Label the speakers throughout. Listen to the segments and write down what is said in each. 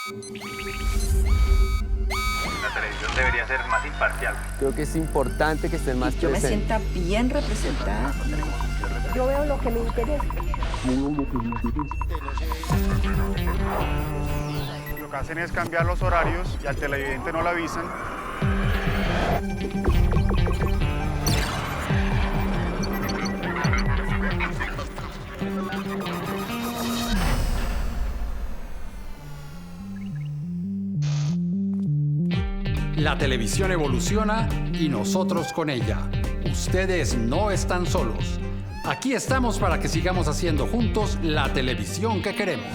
Speaker 1: La televisión debería ser más imparcial.
Speaker 2: Creo que es importante que estén más
Speaker 3: Yo me
Speaker 2: presentes.
Speaker 3: sienta bien representada.
Speaker 4: Yo veo lo que me interesa.
Speaker 5: Lo que hacen es cambiar los horarios y al televidente no lo avisan.
Speaker 6: La televisión evoluciona y nosotros con ella. Ustedes no están solos. Aquí estamos para que sigamos haciendo juntos la televisión que queremos.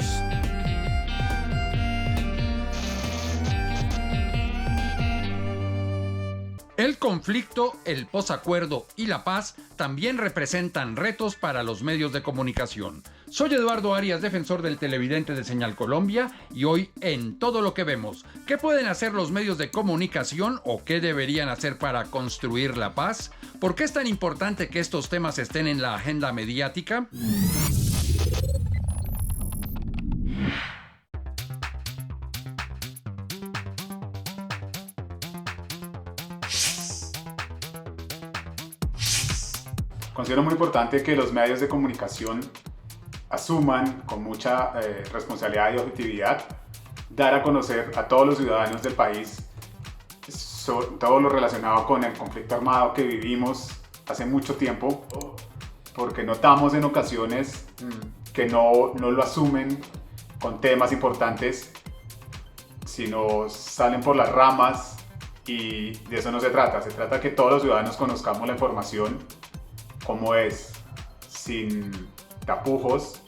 Speaker 6: El conflicto, el posacuerdo y la paz también representan retos para los medios de comunicación. Soy Eduardo Arias, defensor del televidente de Señal Colombia, y hoy en Todo lo que vemos, ¿qué pueden hacer los medios de comunicación o qué deberían hacer para construir la paz? ¿Por qué es tan importante que estos temas estén en la agenda mediática?
Speaker 5: Considero muy importante que los medios de comunicación asuman con mucha responsabilidad y objetividad dar a conocer a todos los ciudadanos del país todo lo relacionado con el conflicto armado que vivimos hace mucho tiempo, porque notamos en ocasiones que no lo asumen con temas importantes, sino salen por las ramas, y de eso no se trata. Se trata que todos los ciudadanos conozcamos la información como es, sin tapujos,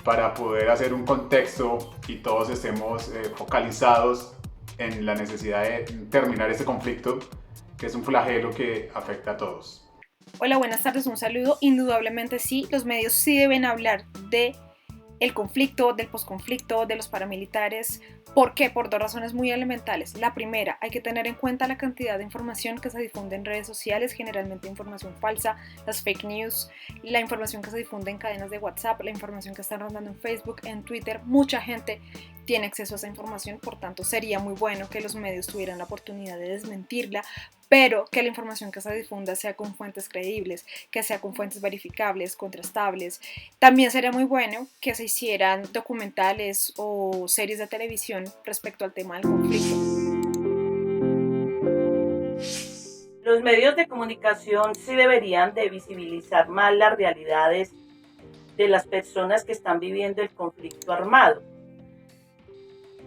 Speaker 5: para poder hacer un contexto y todos estemos focalizados en la necesidad de terminar este conflicto, que es un flagelo que afecta a todos.
Speaker 7: Hola, buenas tardes, un saludo. Indudablemente sí, los medios sí deben hablar de el conflicto, del posconflicto, de los paramilitares. ¿Por qué? Por dos razones muy elementales. La primera, hay que tener en cuenta la cantidad de información que se difunde en redes sociales, generalmente información falsa, las fake news, la información que se difunde en cadenas de WhatsApp, la información que está rondando en Facebook, en Twitter. Mucha gente tiene acceso a esa información, por tanto sería muy bueno que los medios tuvieran la oportunidad de desmentirla, pero que la información que se difunda sea con fuentes creíbles, que sea con fuentes verificables, contrastables. También sería muy bueno que se hicieran documentales o series de televisión respecto al tema del conflicto.
Speaker 8: Los medios de comunicación sí deberían de visibilizar más las realidades de las personas que están viviendo el conflicto armado,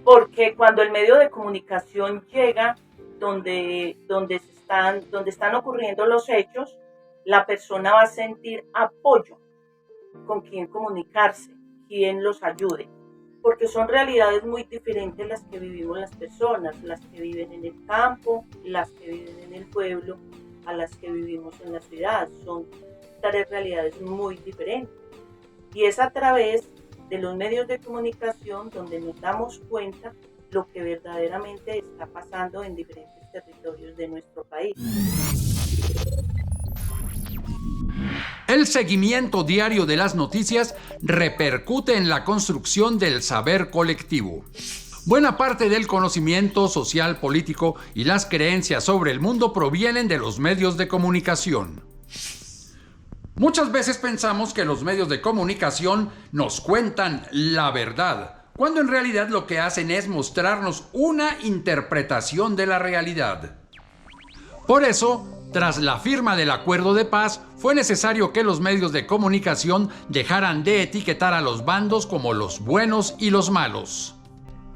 Speaker 8: porque cuando el medio de comunicación llega donde están ocurriendo los hechos, la persona va a sentir apoyo con quien comunicarse, quien los ayude, porque son realidades muy diferentes las que vivimos las personas, las que viven en el campo, las que viven en el pueblo, a las que vivimos en la ciudad. Son tres realidades muy diferentes. Y es a través de los medios de comunicación donde nos damos cuenta lo que verdaderamente está pasando en diferentes territorios de nuestro país.
Speaker 6: El seguimiento diario de las noticias repercute en la construcción del saber colectivo. Buena parte del conocimiento social, político y las creencias sobre el mundo provienen de los medios de comunicación. Muchas veces pensamos que los medios de comunicación nos cuentan la verdad, cuando en realidad lo que hacen es mostrarnos una interpretación de la realidad. Por eso, tras la firma del acuerdo de paz, fue necesario que los medios de comunicación dejaran de etiquetar a los bandos como los buenos y los malos.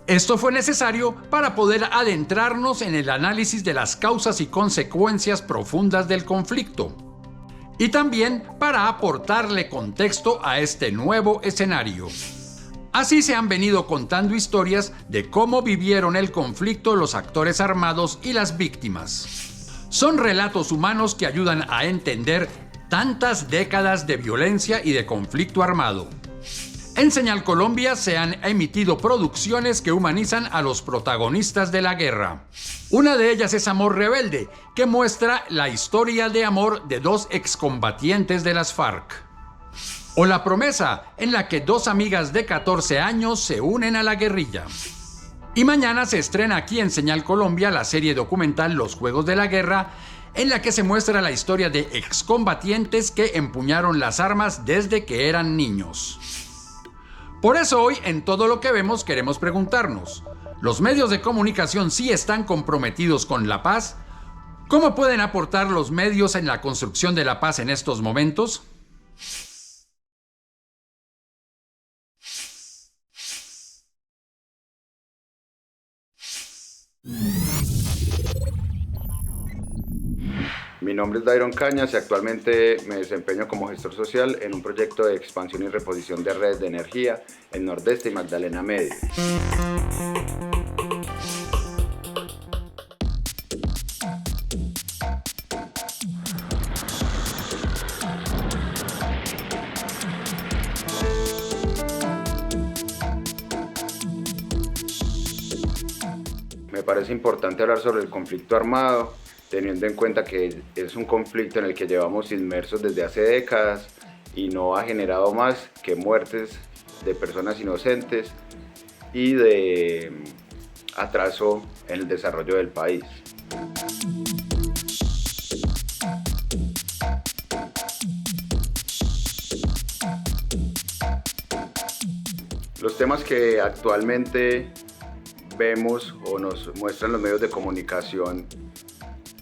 Speaker 6: Esto fue necesario para poder adentrarnos en el análisis de las causas y consecuencias profundas del conflicto, y también para aportarle contexto a este nuevo escenario. Así se han venido contando historias de cómo vivieron el conflicto los actores armados y las víctimas. Son relatos humanos que ayudan a entender tantas décadas de violencia y de conflicto armado. En Señal Colombia se han emitido producciones que humanizan a los protagonistas de la guerra. Una de ellas es Amor Rebelde, que muestra la historia de amor de dos excombatientes de las FARC. O La Promesa, en la que dos amigas de 14 años se unen a la guerrilla. Y mañana se estrena aquí en Señal Colombia la serie documental Los Juegos de la Guerra, en la que se muestra la historia de excombatientes que empuñaron las armas desde que eran niños. Por eso hoy en Todo lo que vemos queremos preguntarnos, ¿los medios de comunicación sí están comprometidos con la paz? ¿Cómo pueden aportar los medios en la construcción de la paz en estos momentos?
Speaker 9: Mi nombre es Dairon Cañas y actualmente me desempeño como gestor social en un proyecto de expansión y reposición de redes de energía en Nordeste y Magdalena Medio. Me parece importante hablar sobre el conflicto armado, teniendo en cuenta que es un conflicto en el que llevamos inmersos desde hace décadas y no ha generado más que muertes de personas inocentes y de atraso en el desarrollo del país. Los temas que actualmente vemos o nos muestran los medios de comunicación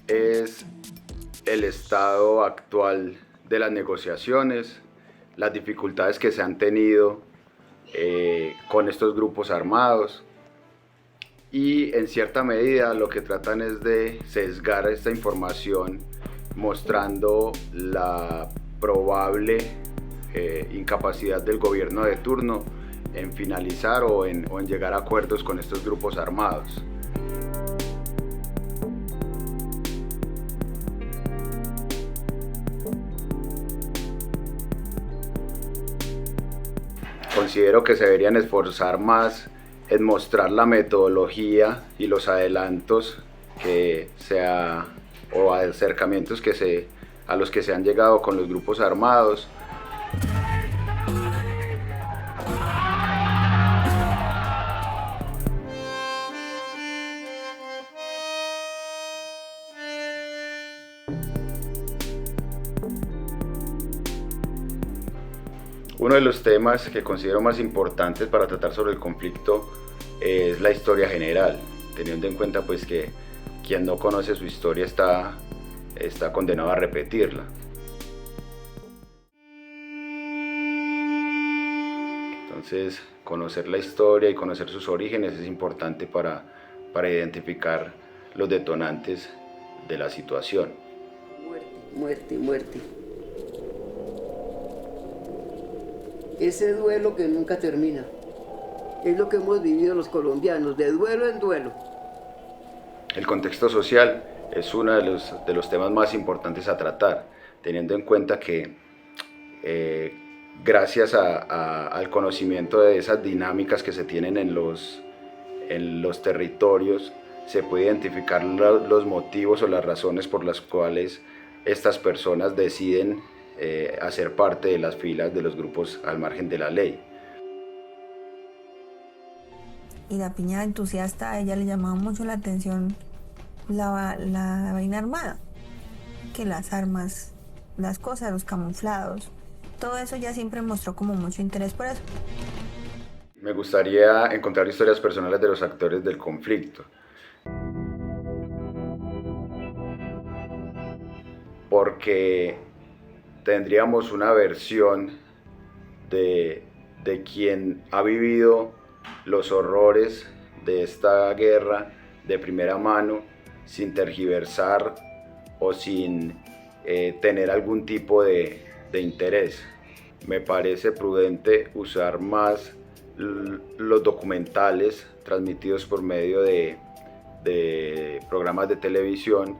Speaker 9: es el estado actual de las negociaciones, las dificultades que se han tenido con estos grupos armados y en cierta medida lo que tratan es de sesgar esta información mostrando la probable incapacidad del gobierno de turno en finalizar o en llegar a acuerdos con estos grupos armados. Considero que se deberían esforzar más en mostrar la metodología y los adelantos o acercamientos a los que se han llegado con los grupos armados. Uno de los temas que considero más importantes para tratar sobre el conflicto es la historia general, teniendo en cuenta pues que quien no conoce su historia está condenado a repetirla. Entonces, conocer la historia y conocer sus orígenes es importante para identificar los detonantes de la situación.
Speaker 3: Muerte, muerte. Ese duelo que nunca termina. Es lo que hemos vivido los colombianos, de duelo en duelo.
Speaker 9: El contexto social es uno de los temas más importantes a tratar, teniendo en cuenta que gracias al conocimiento de esas dinámicas que se tienen en los territorios, se puede identificar los motivos o las razones por las cuales estas personas deciden hacer parte de las filas de los grupos al margen de la ley.
Speaker 10: Y la piña entusiasta, a ella le llamaba mucho la atención la vaina armada, que las armas, las cosas, los camuflados, todo eso ya siempre mostró como mucho interés por eso.
Speaker 9: Me gustaría encontrar historias personales de los actores del conflicto, porque tendríamos una versión de quien ha vivido los horrores de esta guerra de primera mano, sin tergiversar o sin tener algún tipo de interés. Me parece prudente usar más los documentales transmitidos por medio de programas de televisión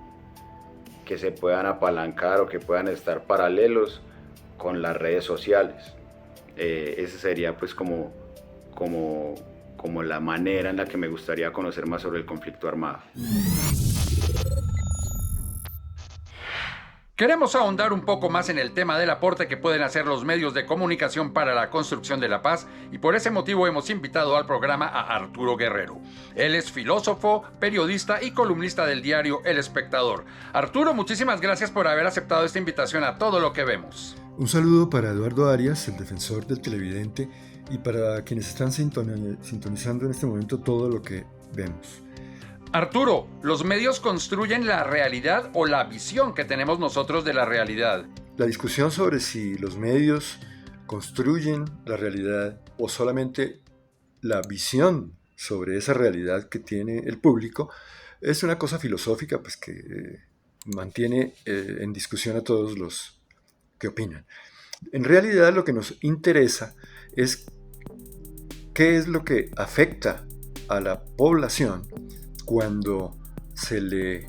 Speaker 9: que se puedan apalancar o que puedan estar paralelos con las redes sociales. Esa sería pues como la manera en la que me gustaría conocer más sobre el conflicto armado.
Speaker 6: Queremos ahondar un poco más en el tema del aporte que pueden hacer los medios de comunicación para la construcción de la paz y por ese motivo hemos invitado al programa a Arturo Guerrero. Él es filósofo, periodista y columnista del diario El Espectador. Arturo, muchísimas gracias por haber aceptado esta invitación a Todo lo que vemos.
Speaker 11: Un saludo para Eduardo Arias, el defensor del televidente, y para quienes están sintonizando en este momento Todo lo que vemos.
Speaker 6: Arturo, ¿los medios construyen la realidad o la visión que tenemos nosotros de la realidad?
Speaker 11: La discusión sobre si los medios construyen la realidad o solamente la visión sobre esa realidad que tiene el público es una cosa filosófica pues, que mantiene en discusión a todos los que opinan. En realidad lo que nos interesa es qué es lo que afecta a la población cuando se le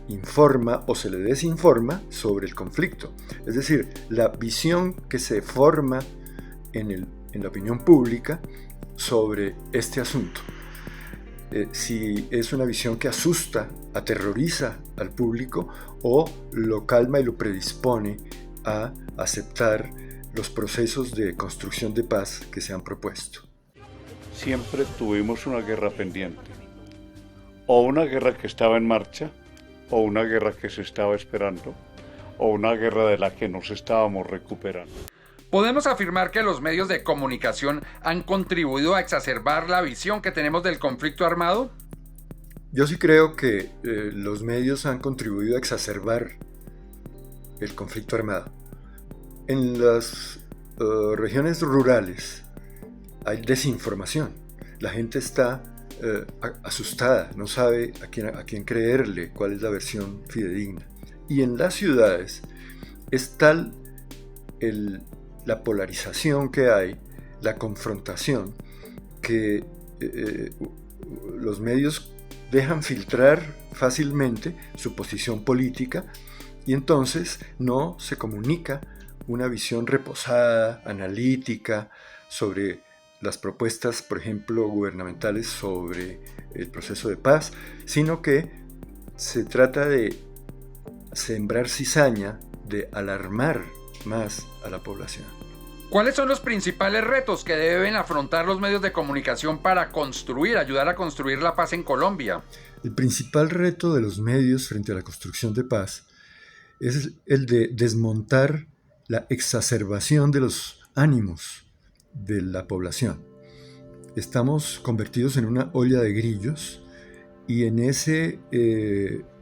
Speaker 11: informa o se le desinforma sobre el conflicto. Es decir, la visión que se forma en la opinión pública sobre este asunto. Si es una visión que asusta, aterroriza al público o lo calma y lo predispone a aceptar los procesos de construcción de paz que se han propuesto.
Speaker 12: Siempre tuvimos una guerra pendiente. O una guerra que estaba en marcha, o una guerra que se estaba esperando, o una guerra de la que nos estábamos recuperando.
Speaker 6: ¿Podemos afirmar que los medios de comunicación han contribuido a exacerbar la visión que tenemos del conflicto armado?
Speaker 11: Yo sí creo que los medios han contribuido a exacerbar el conflicto armado. En las regiones rurales hay desinformación. La gente está asustada, no sabe a quién creerle, cuál es la versión fidedigna. Y en las ciudades es tal la polarización que hay, la confrontación, que los medios dejan filtrar fácilmente su posición política y entonces no se comunica una visión reposada, analítica, sobre las propuestas, por ejemplo, gubernamentales sobre el proceso de paz, sino que se trata de sembrar cizaña, de alarmar más a la población.
Speaker 6: ¿Cuáles son los principales retos que deben afrontar los medios de comunicación para ayudar a construir la paz en Colombia?
Speaker 11: El principal reto de los medios frente a la construcción de paz es el de desmontar la exacerbación de los ánimos de la población. Estamos convertidos en una olla de grillos y en ese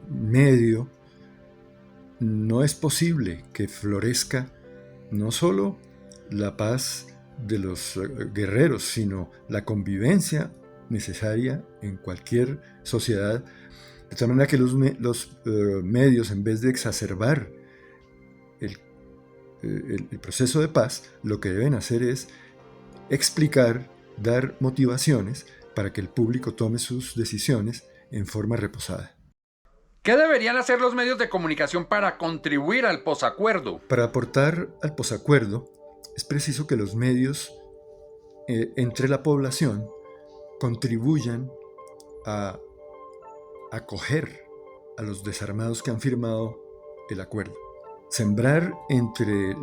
Speaker 11: medio no es posible que florezca no solo la paz de los guerreros, sino la convivencia necesaria en cualquier sociedad, de tal manera que los medios, en vez de exacerbar el proceso de paz, lo que deben hacer es explicar, dar motivaciones para que el público tome sus decisiones en forma reposada.
Speaker 6: ¿Qué deberían hacer los medios de comunicación para contribuir al posacuerdo?
Speaker 11: Para aportar al posacuerdo es preciso que los medios entre la población contribuyan a acoger a los desarmados que han firmado el acuerdo. Sembrar entre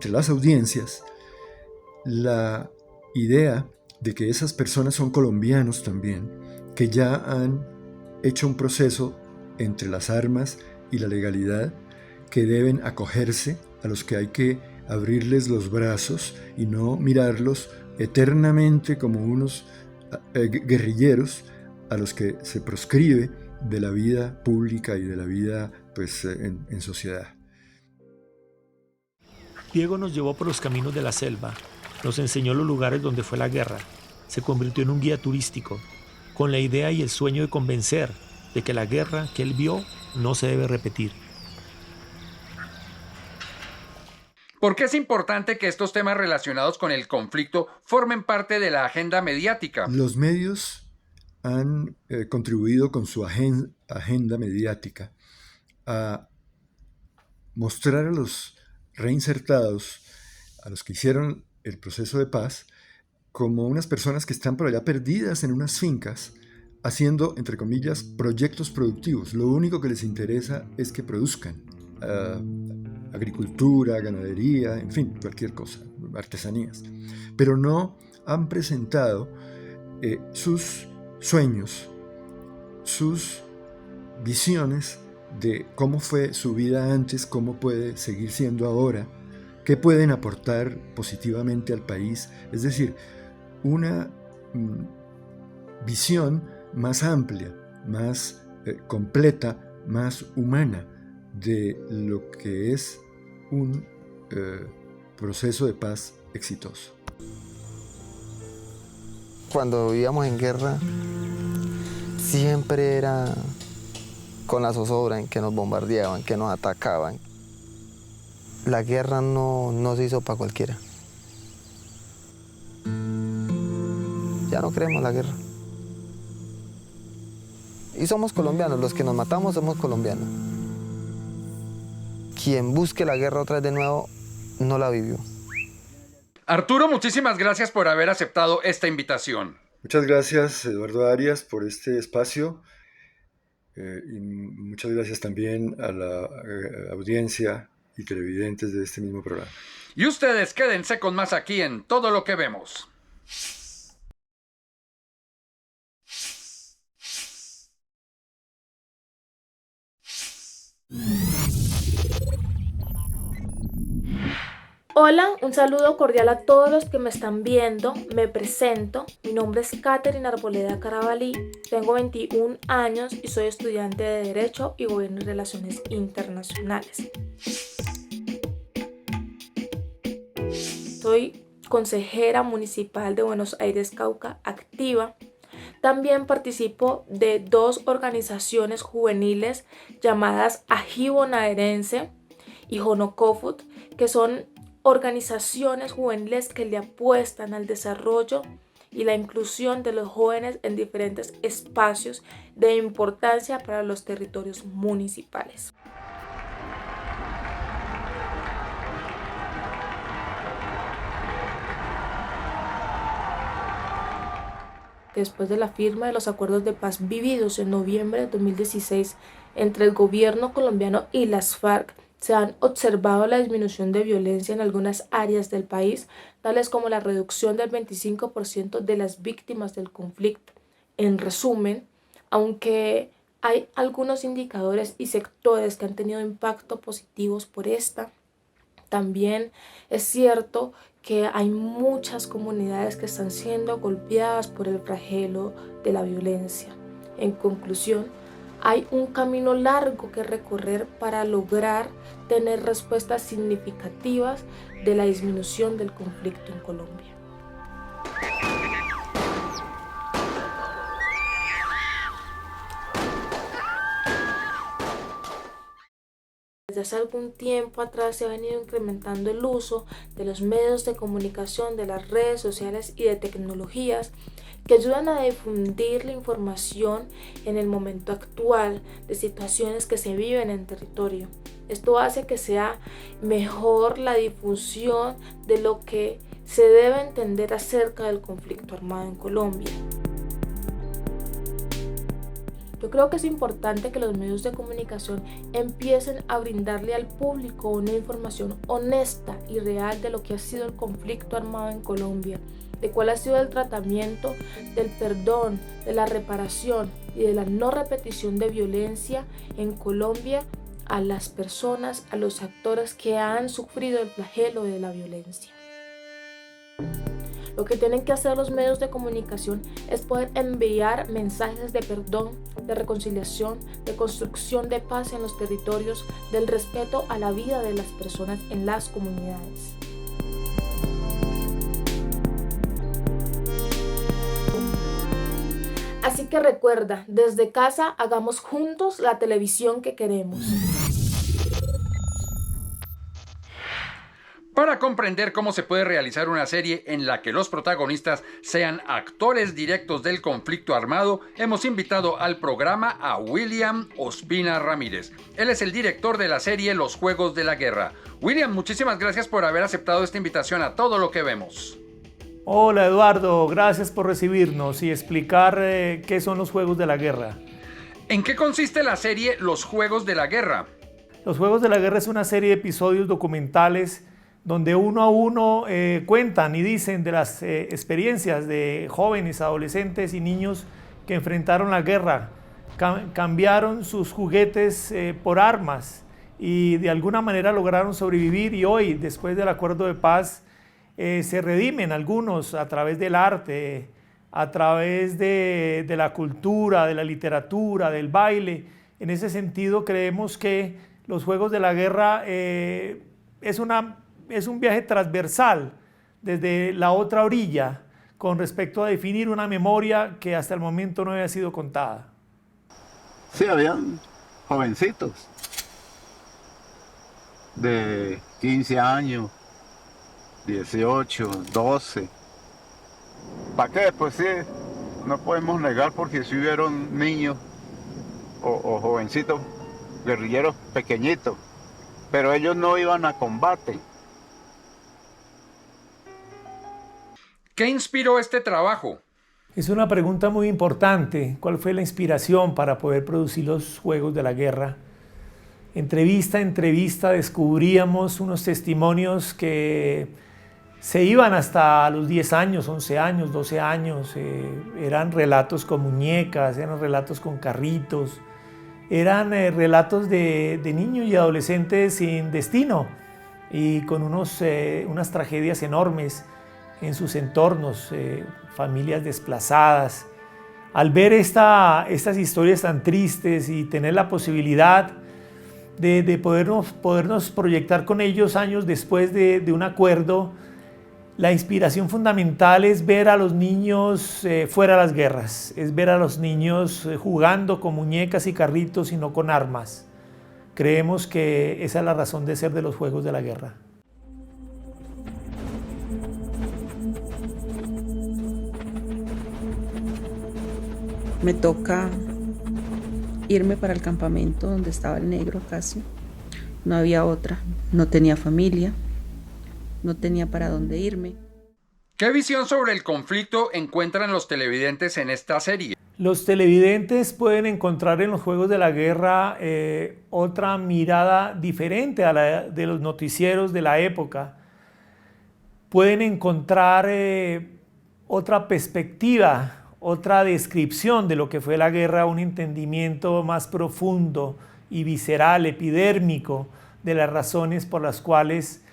Speaker 11: las audiencias la idea de que esas personas son colombianos también, que ya han hecho un proceso entre las armas y la legalidad, que deben acogerse, a los que hay que abrirles los brazos y no mirarlos eternamente como unos guerrilleros a los que se proscribe de la vida pública y de la vida en sociedad.
Speaker 13: Diego nos llevó por los caminos de la selva, nos enseñó los lugares donde fue la guerra, se convirtió en un guía turístico, con la idea y el sueño de convencer de que la guerra que él vio no se debe repetir.
Speaker 6: ¿Por qué es importante que estos temas relacionados con el conflicto formen parte de la agenda mediática?
Speaker 11: Los medios han contribuido con su agenda mediática a mostrar a los reinsertados, a los que hicieron el proceso de paz, como unas personas que están por allá perdidas en unas fincas, haciendo, entre comillas, proyectos productivos. Lo único que les interesa es que produzcan agricultura, ganadería, en fin, cualquier cosa, artesanías. Pero no han presentado sus sueños, sus visiones de cómo fue su vida antes, cómo puede seguir siendo ahora, qué pueden aportar positivamente al país. Es decir, una visión más amplia, más completa, más humana de lo que es un proceso de paz exitoso.
Speaker 2: Cuando vivíamos en guerra, siempre era con la zozobra en que nos bombardeaban, que nos atacaban. La guerra no se hizo para cualquiera. Ya no queremos la guerra. Y somos colombianos, los que nos matamos somos colombianos. Quien busque la guerra otra vez de nuevo, no la vivió.
Speaker 6: Arturo, muchísimas gracias por haber aceptado esta invitación.
Speaker 11: Muchas gracias, Eduardo Arias, por este espacio. Y muchas gracias también a la audiencia y televidentes de este mismo programa.
Speaker 6: Y ustedes quédense con más aquí en Todo lo que vemos.
Speaker 14: Hola, un saludo cordial a todos los que me están viendo. Me presento, mi nombre es Catherine Arboleda Carabalí, tengo 21 años y soy estudiante de Derecho y Gobierno y Relaciones Internacionales. Soy consejera municipal de Buenos Aires, Cauca, activa. También participo de 2 organizaciones juveniles llamadas Ají Bonaerense y Jonocofut, que son organizaciones juveniles que le apuestan al desarrollo y la inclusión de los jóvenes en diferentes espacios de importancia para los territorios municipales. Después de la firma de los acuerdos de paz vividos en noviembre de 2016 entre el gobierno colombiano y las FARC, se han observado la disminución de violencia en algunas áreas del país, tales como la reducción del 25% de las víctimas del conflicto. En resumen, aunque hay algunos indicadores y sectores que han tenido impacto positivos por esta, también es cierto que hay muchas comunidades que están siendo golpeadas por el flagelo de la violencia. En conclusión, hay un camino largo que recorrer para lograr tener respuestas significativas de la disminución del conflicto en Colombia. Desde hace algún tiempo atrás se ha venido incrementando el uso de los medios de comunicación, de las redes sociales y de tecnologías que ayudan a difundir la información en el momento actual de situaciones que se viven en territorio. Esto hace que sea mejor la difusión de lo que se debe entender acerca del conflicto armado en Colombia. Yo creo que es importante que los medios de comunicación empiecen a brindarle al público una información honesta y real de lo que ha sido el conflicto armado en Colombia, de cuál ha sido el tratamiento del perdón, de la reparación y de la no repetición de violencia en Colombia a las personas, a los actores que han sufrido el flagelo de la violencia. Lo que tienen que hacer los medios de comunicación es poder enviar mensajes de perdón, de reconciliación, de construcción de paz en los territorios, del respeto a la vida de las personas en las comunidades. Así que recuerda, desde casa hagamos juntos la televisión que queremos.
Speaker 6: Para comprender cómo se puede realizar una serie en la que los protagonistas sean actores directos del conflicto armado, hemos invitado al programa a William Ospina Ramírez. Él es el director de la serie Los Juegos de la Guerra. William, muchísimas gracias por haber aceptado esta invitación a Todo lo que vemos.
Speaker 15: Hola Eduardo, gracias por recibirnos y explicar qué son los Juegos de la Guerra.
Speaker 6: ¿En qué consiste la serie Los Juegos de la Guerra?
Speaker 15: Los Juegos de la Guerra es una serie de episodios documentales donde uno a uno cuentan y dicen de las experiencias de jóvenes, adolescentes y niños que enfrentaron la guerra, cambiaron sus juguetes por armas y de alguna manera lograron sobrevivir, y hoy, después del acuerdo de paz, se redimen algunos a través del arte, a través de la cultura, de la literatura, del baile. En ese sentido creemos que los Juegos de la Guerra es un viaje transversal desde la otra orilla con respecto a definir una memoria que hasta el momento no había sido contada.
Speaker 16: Sí, habían jovencitos de 15 años, 18, 12. ¿Para qué? Pues sí, no podemos negar, porque si hubieron niños o jovencitos guerrilleros pequeñitos, pero ellos no iban a combate.
Speaker 6: ¿Qué inspiró este trabajo?
Speaker 15: Es una pregunta muy importante. ¿Cuál fue la inspiración para poder producir los Juegos de la Guerra? Entrevista a entrevista descubríamos unos testimonios que se iban hasta los 10 años, 11 años, 12 años. Eran relatos con muñecas, eran relatos con carritos, eran relatos de niños y adolescentes sin destino y con unas tragedias enormes en sus entornos, familias desplazadas. Al ver estas historias tan tristes y tener la posibilidad de podernos proyectar con ellos años después de un acuerdo, la inspiración fundamental es ver a los niños fuera de las guerras, es ver a los niños jugando con muñecas y carritos y no con armas. Creemos que esa es la razón de ser de los Juegos de la Guerra.
Speaker 17: Me toca irme para el campamento donde estaba el negro casi. No había otra, no tenía familia, no tenía para dónde irme.
Speaker 6: ¿Qué visión sobre el conflicto encuentran los televidentes en esta serie?
Speaker 15: Los televidentes pueden encontrar en los Juegos de la Guerra otra mirada diferente a la de los noticieros de la época. Pueden encontrar otra perspectiva, otra descripción de lo que fue la guerra, un entendimiento más profundo y visceral, epidérmico, de las razones por las cuales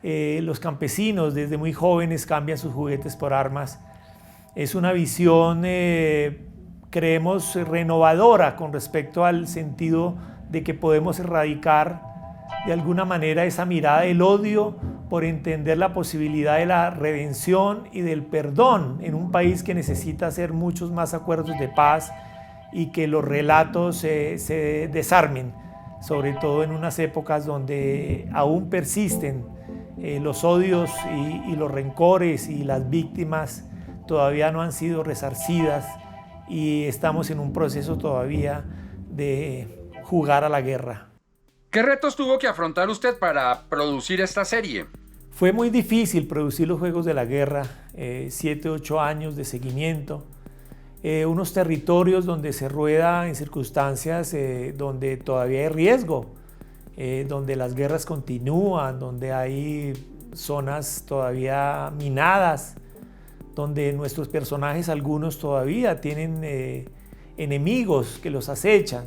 Speaker 15: los campesinos desde muy jóvenes cambian sus juguetes por armas. Es una visión, creemos, renovadora con respecto al sentido de que podemos erradicar de alguna manera esa mirada del odio por entender la posibilidad de la redención y del perdón en un país que necesita hacer muchos más acuerdos de paz y que los relatos se desarmen, sobre todo en unas épocas donde aún persisten los odios y los rencores, y las víctimas todavía no han sido resarcidas y estamos en un proceso todavía de jugar a la guerra.
Speaker 6: ¿Qué retos tuvo que afrontar usted para producir esta serie?
Speaker 15: Fue muy difícil producir los Juegos de la Guerra, 7, 8 años de seguimiento, unos territorios donde se rueda en circunstancias donde todavía hay riesgo, donde las guerras continúan, donde hay zonas todavía minadas, donde nuestros personajes, algunos todavía tienen enemigos que los acechan.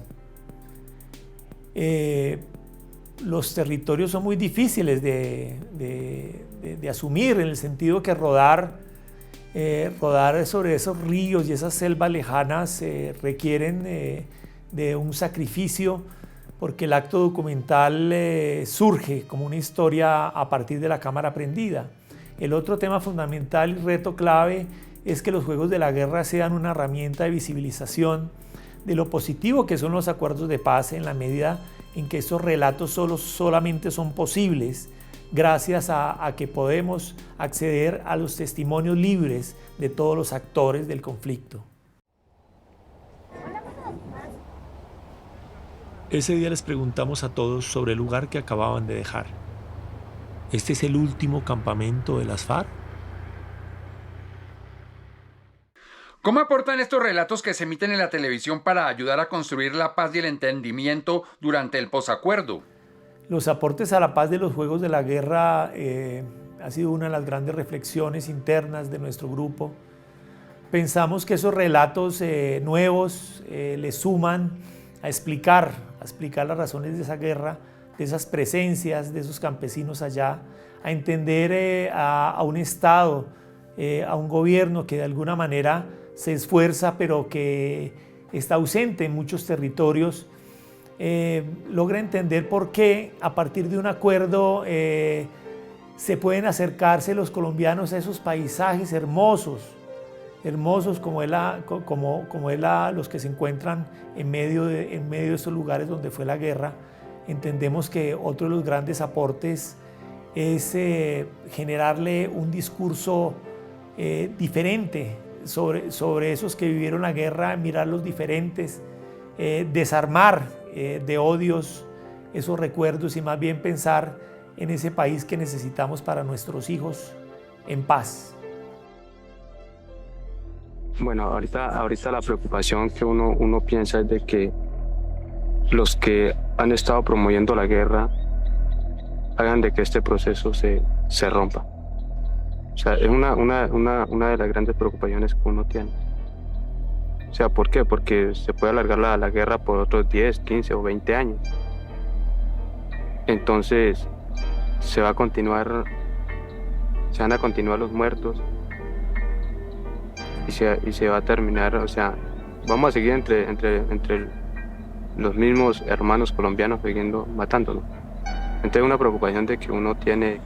Speaker 15: Los territorios son muy difíciles de asumir, en el sentido que rodar sobre esos ríos y esas selvas lejanas requieren de un sacrificio, porque el acto documental surge como una historia a partir de la cámara prendida. El otro tema fundamental y reto clave es que los Juegos de la Guerra sean una herramienta de visibilización de lo positivo que son los acuerdos de paz, en la medida en que estos relatos solamente son posibles gracias a que podemos acceder a los testimonios libres de todos los actores del conflicto.
Speaker 13: Ese día les preguntamos a todos sobre el lugar que acababan de dejar. ¿Este es el último campamento de las FARC?
Speaker 6: ¿Cómo aportan estos relatos que se emiten en la televisión para ayudar a construir la paz y el entendimiento durante el posacuerdo?
Speaker 15: Los aportes a la paz de los Juegos de la Guerra ha sido una de las grandes reflexiones internas de nuestro grupo. Pensamos que esos relatos nuevos le suman a explicar las razones de esa guerra, de esas presencias, de esos campesinos allá, a entender a un Estado, a un gobierno que de alguna manera se esfuerza pero que está ausente en muchos territorios, logra entender por qué a partir de un acuerdo se pueden acercarse los colombianos a esos paisajes hermosos como los que se encuentran en medio de estos lugares donde fue la guerra. Entendemos que otro de los grandes aportes es generarle un discurso diferente sobre esos que vivieron la guerra, mirarlos diferentes, desarmar de odios esos recuerdos y más bien pensar en ese país que necesitamos para nuestros hijos en paz.
Speaker 18: Bueno, ahorita la preocupación que uno piensa es de que los que han estado promoviendo la guerra hagan de que este proceso se rompa. O sea, es una de las grandes preocupaciones que uno tiene. O sea, ¿por qué? Porque se puede alargar la guerra por otros 10, 15 o 20 años. Entonces, se van a continuar los muertos y se va a terminar, o sea, vamos a seguir entre los mismos hermanos colombianos siguiendo matándonos. Entonces, una preocupación de que uno tiene.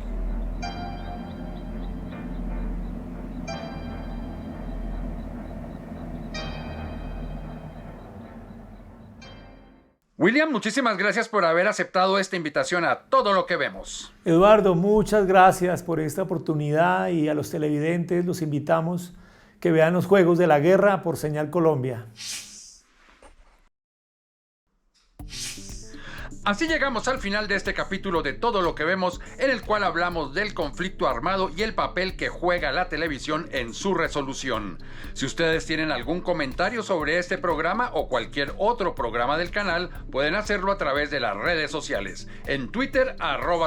Speaker 6: William, muchísimas gracias por haber aceptado esta invitación a Todo lo que Vemos.
Speaker 15: Eduardo, muchas gracias por esta oportunidad y a los televidentes los invitamos que vean los Juegos de la Guerra por Señal Colombia.
Speaker 6: Así llegamos al final de este capítulo de Todo lo que Vemos, en el cual hablamos del conflicto armado y el papel que juega la televisión en su resolución. Si ustedes tienen algún comentario sobre este programa o cualquier otro programa del canal, pueden hacerlo a través de las redes sociales. En Twitter,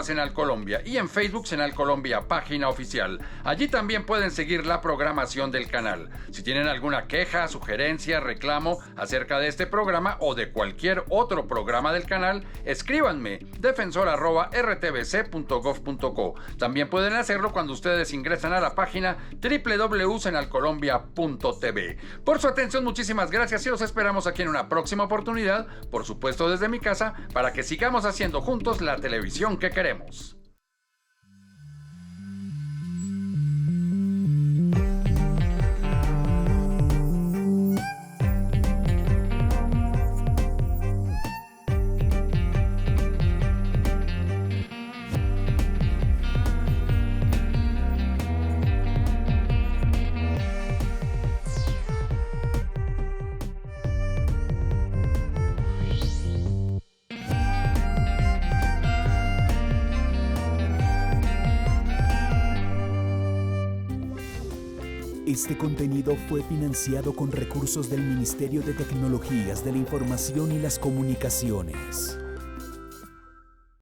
Speaker 6: @SenalColombia, y en Facebook, Senal Colombia, página oficial. Allí también pueden seguir la programación del canal. Si tienen alguna queja, sugerencia, reclamo acerca de este programa o de cualquier otro programa del canal, escríbanme defensor@rtbc.gov.co. También pueden hacerlo cuando ustedes ingresan a la página www.senalcolombia.tv. Por su atención, muchísimas gracias y los esperamos aquí en una próxima oportunidad, por supuesto desde mi casa, para que sigamos haciendo juntos la televisión que queremos.
Speaker 19: Este contenido fue financiado con recursos del Ministerio de Tecnologías de la Información y las Comunicaciones.